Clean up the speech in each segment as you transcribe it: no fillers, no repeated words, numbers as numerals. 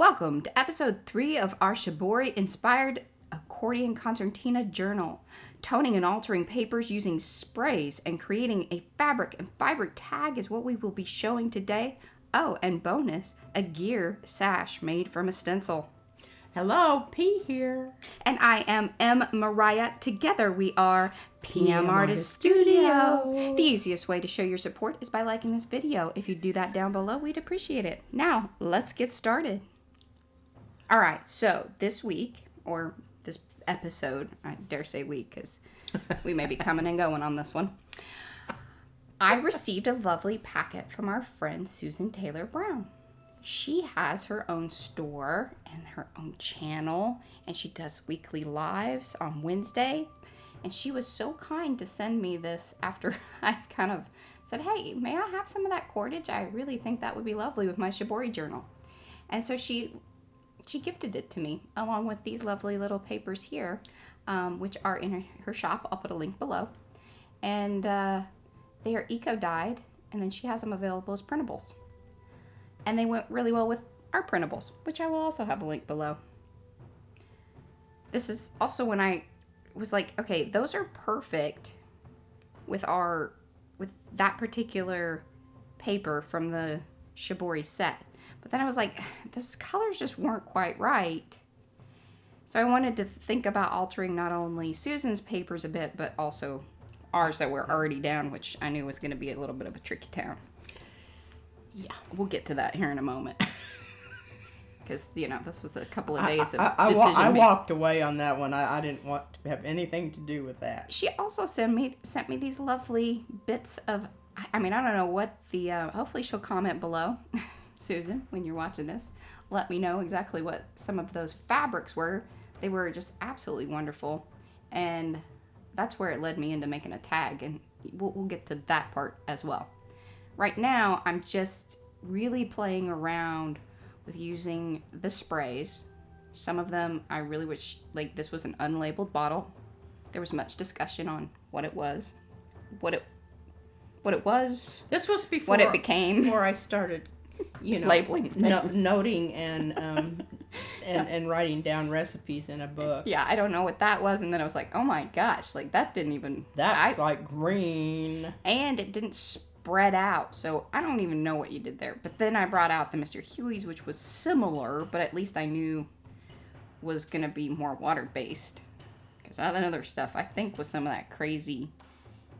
Welcome to episode 3 of our Shibori-inspired Accordion Concertina journal. Toning and altering papers using sprays and creating a fabric and fiber tag is what we will be showing today. Oh, and bonus, a gear sash made from a stencil. Hello, P here. And I am M. Mariah. Together we are PM Artist Studio. The easiest way to show your support is by liking this video. If you do that down below, we'd appreciate it. Now, let's get started. Alright, so this week, or this episode, I dare say week, because we may be coming and going on this one, I received a lovely packet from our friend Susan Taylor Brown. She has her own store and her own channel, and she does weekly lives on Wednesday. And she was so kind to send me this after I kind of said, hey, may I have some of that cordage? I really think that would be lovely with my Shibori journal. And so she gifted it to me along with these lovely little papers here, which are in her shop. I'll put a link below. And they are eco-dyed, and then she has them available as printables. And they went really well with our printables, which I will also have a link below. This is also when I was like, okay, those are perfect with that particular paper from the Shibori set. But then I was like, those colors just weren't quite right. So I wanted to think about altering not only Susan's papers a bit, but also ours that were already down, which I knew was going to be a little bit of a tricky town. Yeah, we'll get to that here in a moment. Because, this was a couple of days of decision I walked away on that one. I didn't want to have anything to do with that. She also sent me these lovely bits of, I don't know what the, hopefully she'll comment below, Susan, when you're watching this. Let me know exactly what some of those fabrics were. They were just absolutely wonderful. And that's where it led me into making a tag. And we'll get to that part as well. Right now, I'm just really playing around with using the sprays. Some of them, I really wish, this was an unlabeled bottle. There was much discussion on what it was, what it was. This was before what it became. Before I started, labeling, noting and writing down recipes in a book. Yeah, I don't know what that was, and then I was like, oh my gosh, that didn't even. That's like green, and it didn't spread out, so I don't even know what you did there. But then I brought out the Mr. Huey's, which was similar, but at least I knew was gonna be more water-based. Because all that other stuff, I think, was some of that crazy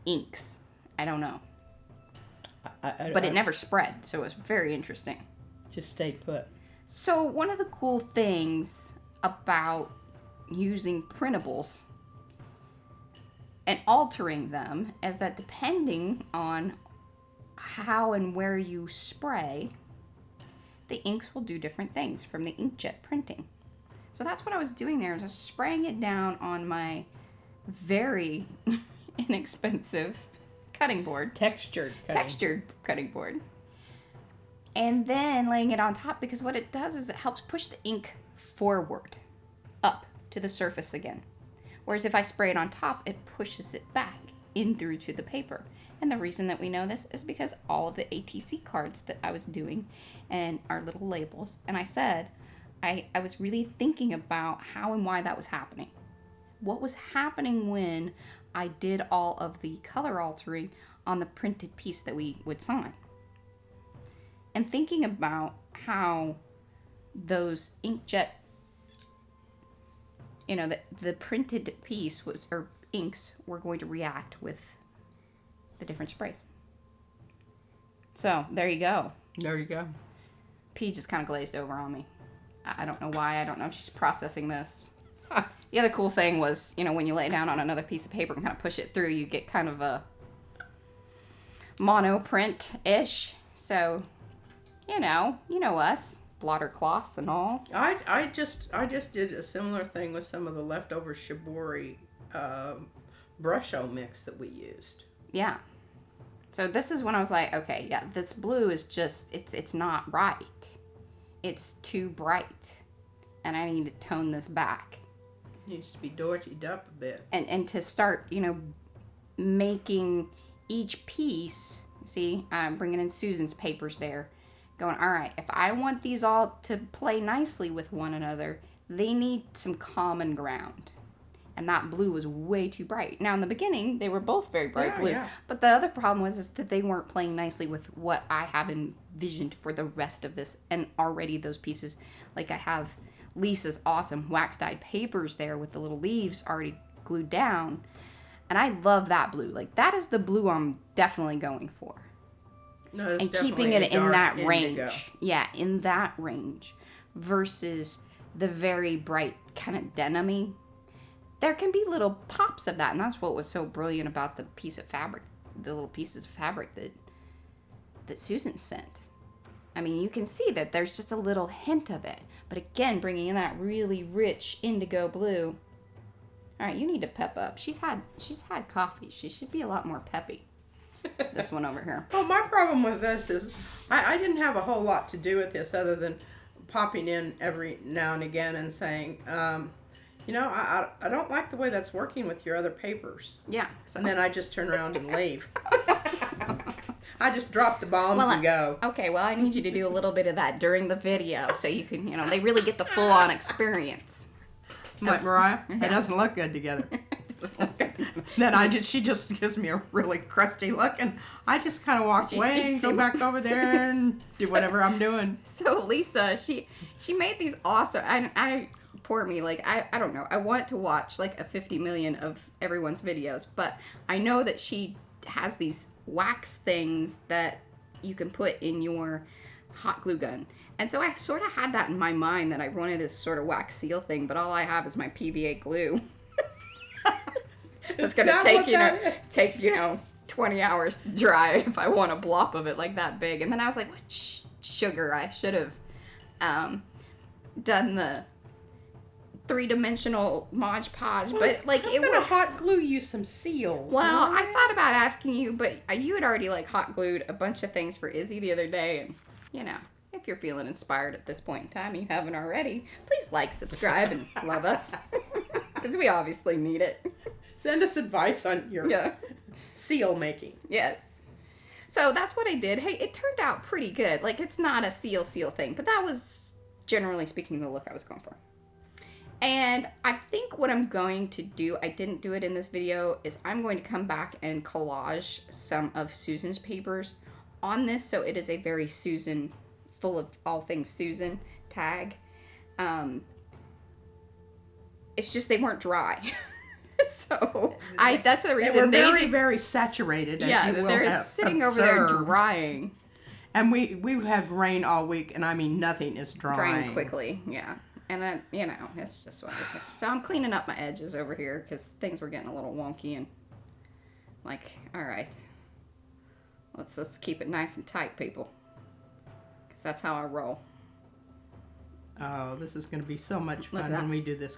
inks. I don't know. But it never spread, so it was very interesting. Just stayed put. So one of the cool things about using printables and altering them is that depending on how and where you spray, the inks will do different things from the inkjet printing. So that's what I was doing there, is I was spraying it down on my very inexpensive cutting board. Textured cutting board. And then laying it on top, because what it does is it helps push the ink forward, up to the surface again. Whereas if I spray it on top, it pushes it back in through to the paper. And the reason that we know this is because all of the ATC cards that I was doing and our little labels, and I said, I was really thinking about how and why that was happening. What was happening when I did all of the color altering on the printed piece that we would sign. And thinking about how those inkjet, the printed piece or inks were going to react with the different sprays. So there you go. There you go. P just kind of glazed over on me. I don't know why. I don't know if she's processing this. The other cool thing was, when you lay it down on another piece of paper and kind of push it through, you get kind of a mono print-ish. So, you know us, blotter cloths and all. I just did a similar thing with some of the leftover Shibori brush-o mix that we used. Yeah. So this is when I was like, okay, yeah, this blue is just, it's not right. It's too bright. And I need to tone this back. Needs to be dorchied up a bit. And to start, making each piece, see, I'm bringing in Susan's papers there, going, all right, if I want these all to play nicely with one another, they need some common ground. And that blue was way too bright. Now, in the beginning, they were both very bright blue. Yeah. But the other problem was that they weren't playing nicely with what I have envisioned for the rest of this. And already those pieces, like I have Lisa's awesome wax-dyed papers there with the little leaves already glued down. And I love that blue. Like, that is the blue I'm definitely going for. No, and keeping it in that range. Yeah, in that range. Versus the very bright kind of denim-y. There can be little pops of that, and that's what was so brilliant about the piece of fabric, the little pieces of fabric that Susan sent. I mean, you can see that there's just a little hint of it, but again, bringing in that really rich indigo blue. All right, you need to pep up. She's had coffee. She should be a lot more peppy. This one over here. Well, my problem with this is I didn't have a whole lot to do with this other than popping in every now and again and saying, you know, I don't like the way that's working with your other papers. Yeah. So. And then I just turn around and leave. I just drop the bombs and go. Okay, well, I need you to do a little bit of that during the video so you can, they really get the full-on experience. Like Mariah, it doesn't look good together. Then she just gives me a really crusty look, and I just kind of walk away and go back over there and do whatever I'm doing. So Lisa, she made these awesome, I poor me, like, I don't know. I want to watch, like, a 50 million of everyone's videos, but I know that she has these wax things that you can put in your hot glue gun. And so I sort of had that in my mind that I wanted this sort of wax seal thing, but all I have is my PVA glue. It's going to take 20 hours to dry if I want a blob of it like that big. And then I was like, what sugar? I should have done the 3-dimensional Mod Podge, but like it would hot glue you some seals. Well, I thought about asking you, but you had already like hot glued a bunch of things for Izzy the other day, and if you're feeling inspired at this point in time, and you haven't already, please like, subscribe, and love us because we obviously need it. Send us advice on your seal making. Yes. So that's what I did. Hey, it turned out pretty good. Like, it's not a seal thing, but that was generally speaking the look I was going for. And I think what I'm going to do, I didn't do it in this video, is I'm going to come back and collage some of Susan's papers on this. So it is a very Susan, full of all things Susan tag. It's just they weren't dry. So that's the reason they were very, very saturated. As you will they're sitting over there drying. And we've had rain all week, and I mean nothing is drying quickly. Yeah. And then, it's just what I say. So I'm cleaning up my edges over here because things were getting a little wonky and like, all right, let's keep it nice and tight, people. Because that's how I roll. Oh, this is going to be so much fun when we do this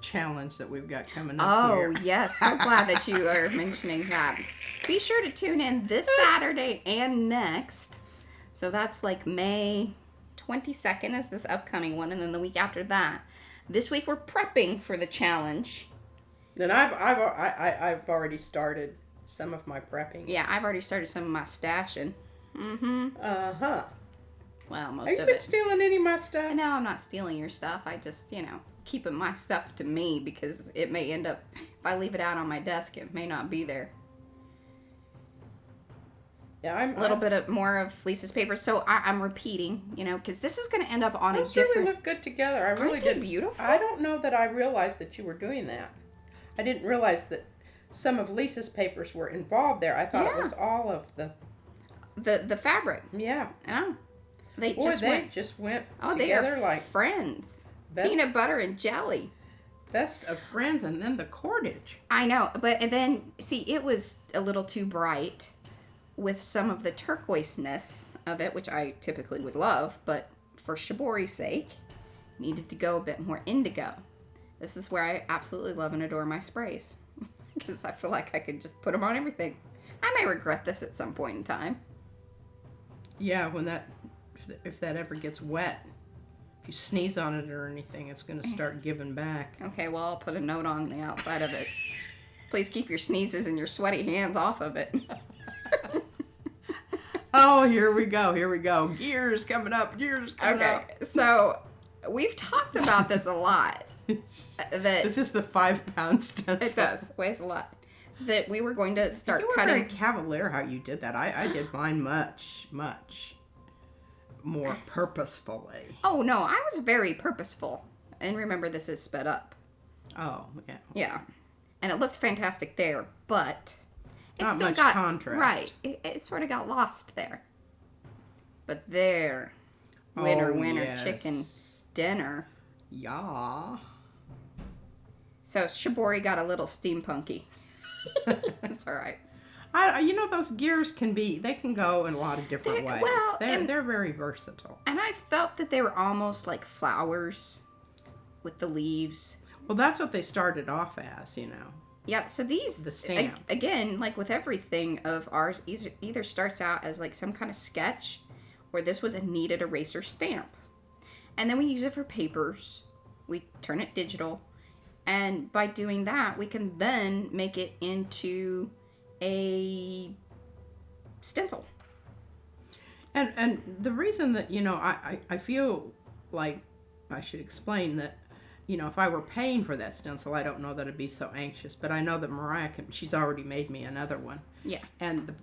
challenge that we've got coming up here. Oh, yes. So glad that you are mentioning that. Be sure to tune in this Saturday and next. So that's like May 22nd is this upcoming one, and then the week after that. This week we're prepping for the challenge. And I've already started some of my prepping. Yeah, I've already started some of my stashing. Mm-hmm. Uh-huh. Well, most of it. Have you been stealing any of my stuff? No, I'm not stealing your stuff. I just, keeping my stuff to me because it may end up, if I leave it out on my desk, it may not be there. Yeah, a little bit more of Lisa's paper. So I'm repeating, because this is going to end up on a different... Those really look good together. I really did. Beautiful? I don't know that I realized that you were doing that. I didn't realize that some of Lisa's papers were involved there. I thought it was all of the fabric. Yeah. Oh. They just went together they are like friends. Peanut butter and jelly. Best of friends, and then the cordage. I know, and then, see, it was a little too bright with some of the turquoise-ness of it, which I typically would love, but for Shibori's sake, needed to go a bit more indigo. This is where I absolutely love and adore my sprays, because I feel like I could just put them on everything. I may regret this at some point in time. Yeah, if that ever gets wet, if you sneeze on it or anything, it's going to start giving back. Okay, well, I'll put a note on the outside of it. Please keep your sneezes and your sweaty hands off of it. Oh, here we go. Here we go. Gears coming up. Gears coming up. Okay, so we've talked about this a lot. That This is the 5-pound stencil. it does weighs a lot. That we were going to start You were cutting. very cavalier how you did that. I did mine much more purposefully. Oh no, I was very purposeful. And remember, this is sped up. Oh, yeah. Yeah, and it looked fantastic there, but it Not still much got contrast. right. It sort of got lost there. But there, winner, yes. chicken dinner. Yeah. So Shibori got a little steampunky. That's all right. You know, those gears they can go in a lot of different ways. well, They're very versatile. And I felt that they were almost like flowers with the leaves. Well, that's what they started off as, you know. Yeah, so these, The stamp. again, like with everything of ours, either starts out as like some kind of sketch, or this was a kneaded eraser stamp. And then we use it for papers. We turn it digital. And by doing that, we can then make it into a stencil. And the reason that, you know, I feel like I should explain that, you know, if I were paying for that stencil, I don't know that I'd be so anxious. But I know that Mariah she's already made me another one. Yeah. And the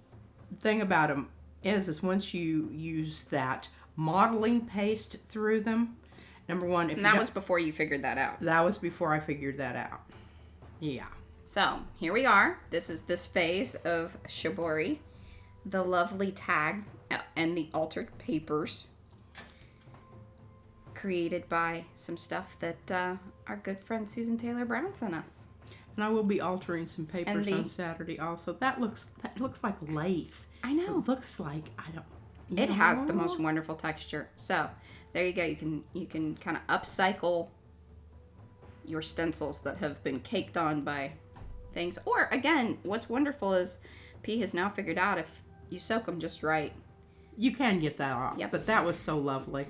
thing about them is once you use that modeling paste through them, number one, And that was before you figured that out. that was before I figured that out. Yeah. So here we are. This is this phase of Shibori, the lovely tag and the altered papers created by some stuff that our good friend Susan Taylor Brown sent us. And I will be altering some papers And on Saturday also. That looks like lace. I know. It looks like It has the most wonderful texture. So there you go. You can kind of upcycle your stencils that have been caked on by things. Or again, what's wonderful is P has now figured out if you soak them just right. You can get that off. Yep. But that was so lovely.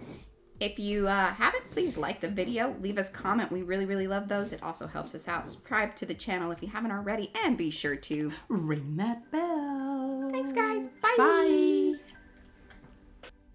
If you haven't, please like the video. Leave us a comment. We really, really love those. It also helps us out. Subscribe to the channel if you haven't already. And be sure to Ring that bell. Thanks, guys. Bye. Bye.